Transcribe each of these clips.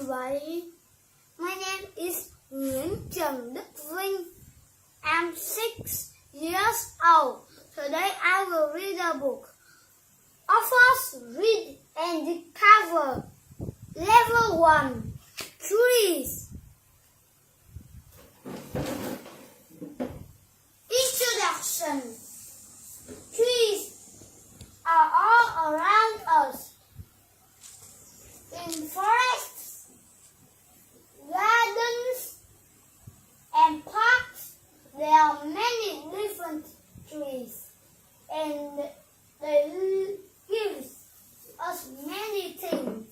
everybody. My name is Đức Vinh. I'm 6 years old. Today I will read a book. Of us, read and discover. Level 1. Trees. Introduction. Trees are all around us. In forests, gardens, and parks, there are many different trees, and they give us many things.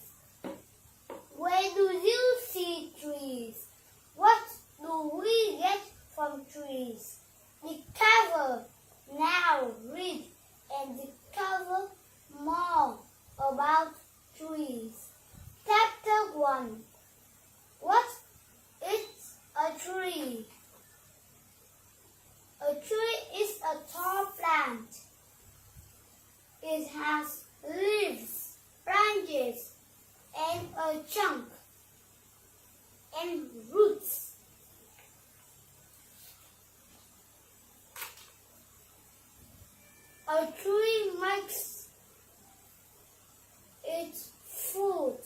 Where do you see trees? What do we get from trees? Discover. Now read and discover more about trees. Chapter 1. What is a tree? A tree is a tall plant. It has leaves, branches, and a trunk, and roots. A tree makes its food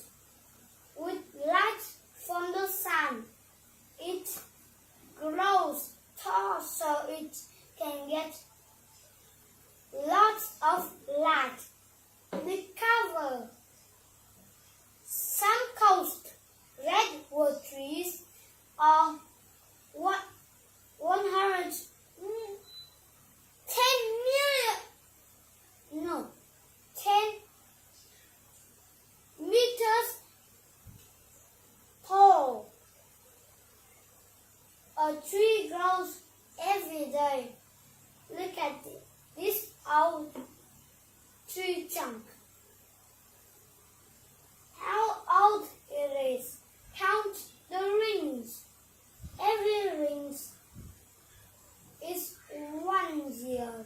with light from the sun. It grows tall so it can get lots of light. Discover. Some coast redwood trees are 10 meters tall. A tree grows every day. Look at this old tree trunk. How old it is. Count the rings. Every ring is 1 year.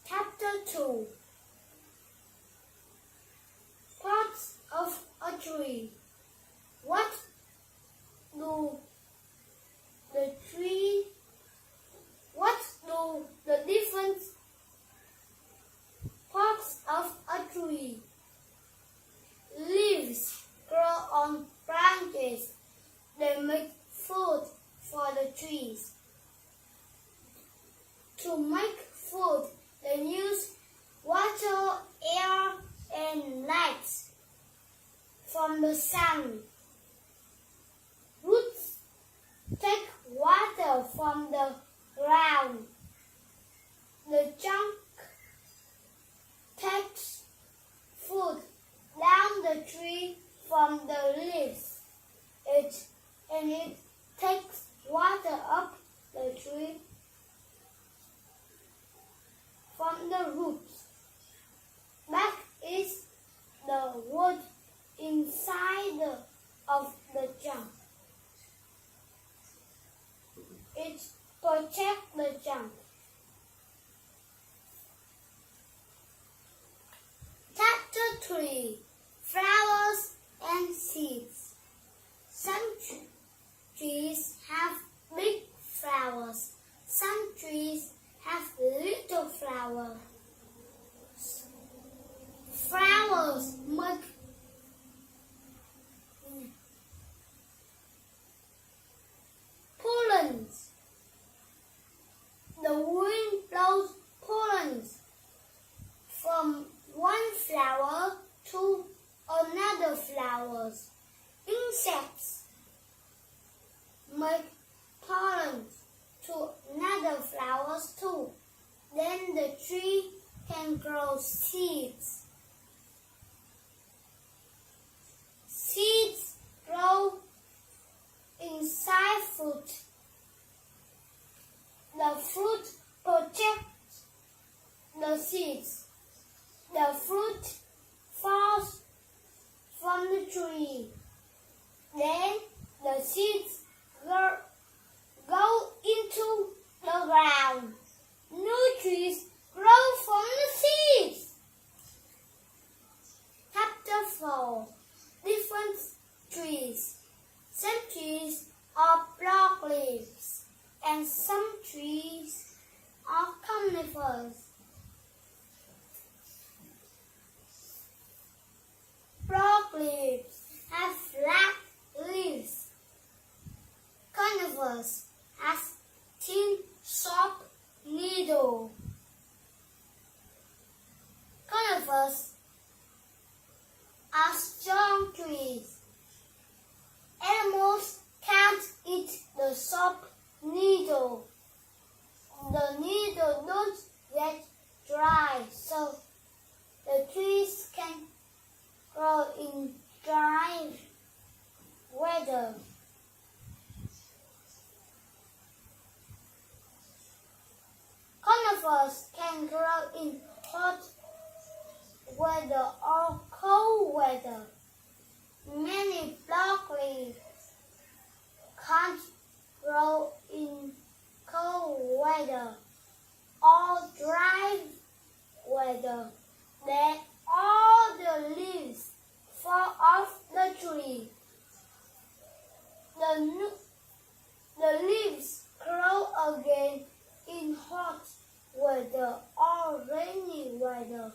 Chapter 2. Parts of a tree. What do the different parts of a tree? Leaves grow on branches. They make food for the trees. To make food, they use water, air, and light from the sun. Roots take water from the ground. The trunk takes food down the tree from the leaves. It takes water up the tree from the roots. Back is the wood inside of the trunk. It protects the trunk. Chapter 3. Flowers and seeds. Some trees have big flowers. Some trees have little flowers. Flowers make pollens. The wind blows pollens from one flower to another flower. Insects make pollen to another flowers too. Then the tree can grow seeds. Seeds grow inside fruit. The fruit protects the seeds. The fruit falls from the tree. Then for different trees. Some trees are broad leaves, and some trees are conifers. Broad leaves have flat leaves. Conifers have thin, sharp needle. Conifers are strong trees. Animals can't eat the sharp needle. The needle don't get dry, so the trees can grow in dry weather. Conifers can grow in hot weather or cold weather. Many broccoli can't grow in cold weather or dry weather. Then all the leaves fall off the tree. The leaves grow again in hot weather or rainy weather.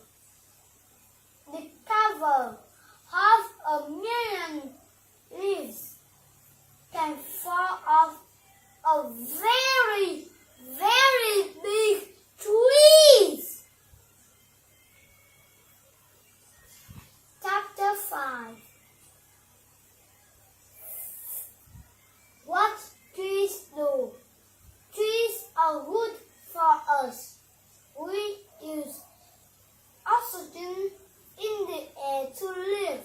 The cover of 1,000,000 leaves can fall off a very, very big tree. Chapter 5. What trees do? Trees are good for us. We use oxygen in the air to live.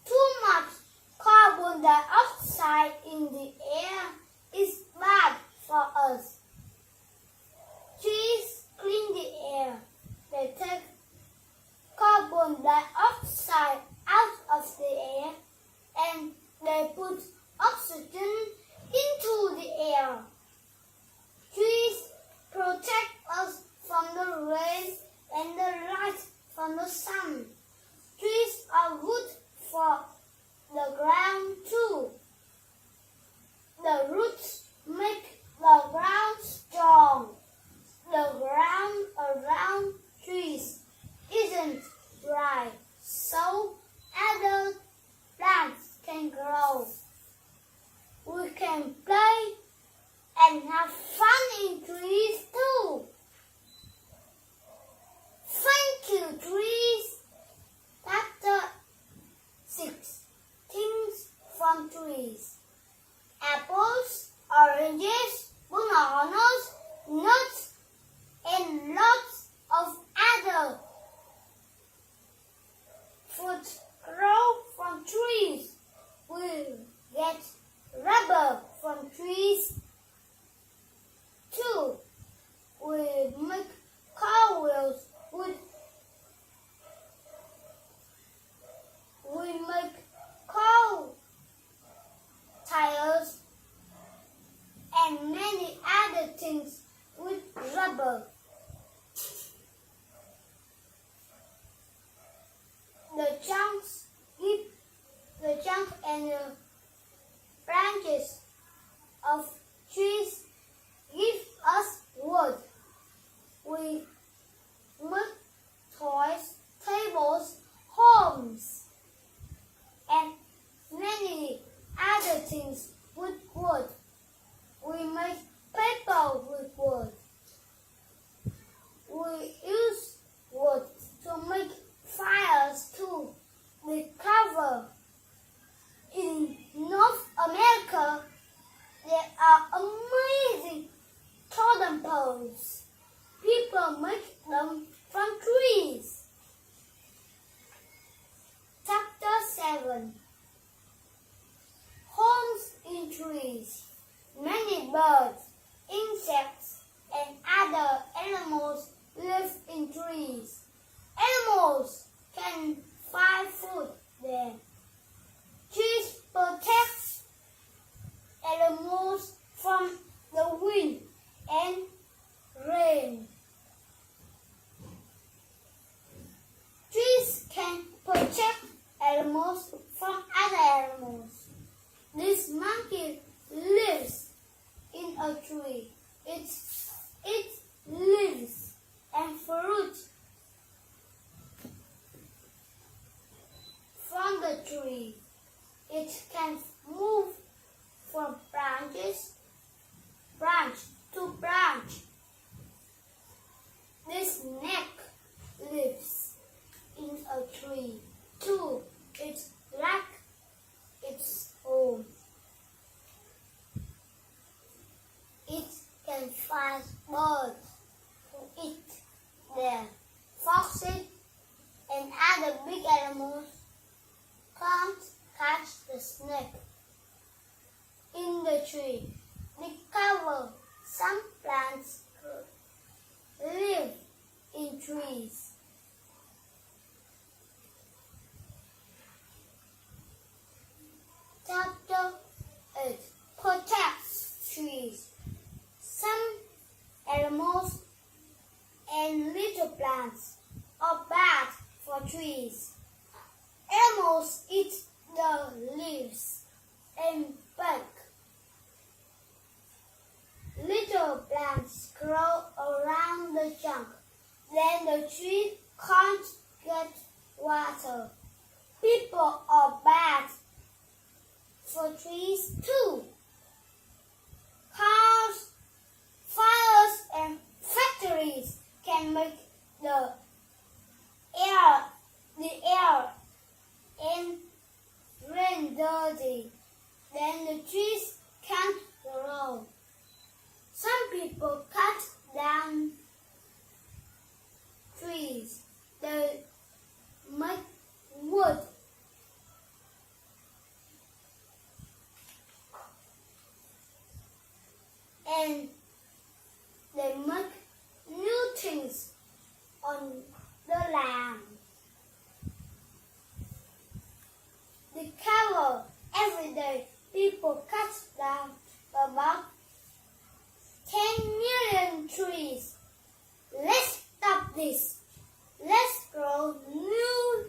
Too much carbon dioxide in the air is bad for us. Trees clean the air. They take carbon dioxide out of the air and they put oxygen into the air. Trees protect us from the rain and the light from the sun. Trees are good for the ground too. The roots make the ground strong. The ground around trees isn't dry, so other plants can grow. We can play and have fun in trees too. Thank you, trees. Chapter 6. Things from trees. Apples, oranges, bananas, nuts, and lots of other fruit grow from trees. We get rubber from trees too. We make car wheels with car tires and many other things with rubber. The trunk and the branches of trees give us wood. We make toys, tables, homes, and many other things with wood. We make paper with wood. We use wood to make fires too. We cover. In North America, there are amazing totem poles. People make them from trees. Chapter 7. Homes in trees. Many birds, insects, and other animals live in trees. Animals can find food there. Trees protect animals from the wind and rain. Trees can protect animals tree. It can move from branch to branch. This snake lives in a tree too. It likes its home. It can find birds to eat them. Foxes and other big animals can't catch the snake. In the tree, discover some plants live in trees. Chapter 8 protects trees. Some animals and little plants are bad for trees. Animals eat the leaves and bark. Little plants grow around the trunk. Then the tree can't get water. People are bad for trees too. Cars, fires, and factories can make the air and rain dirty. Then the trees can't grow. Some people cut down trees. They make wood. And they make new things on the land. They cover every day. People cut down about 10 million trees. Let's stop this. Let's grow new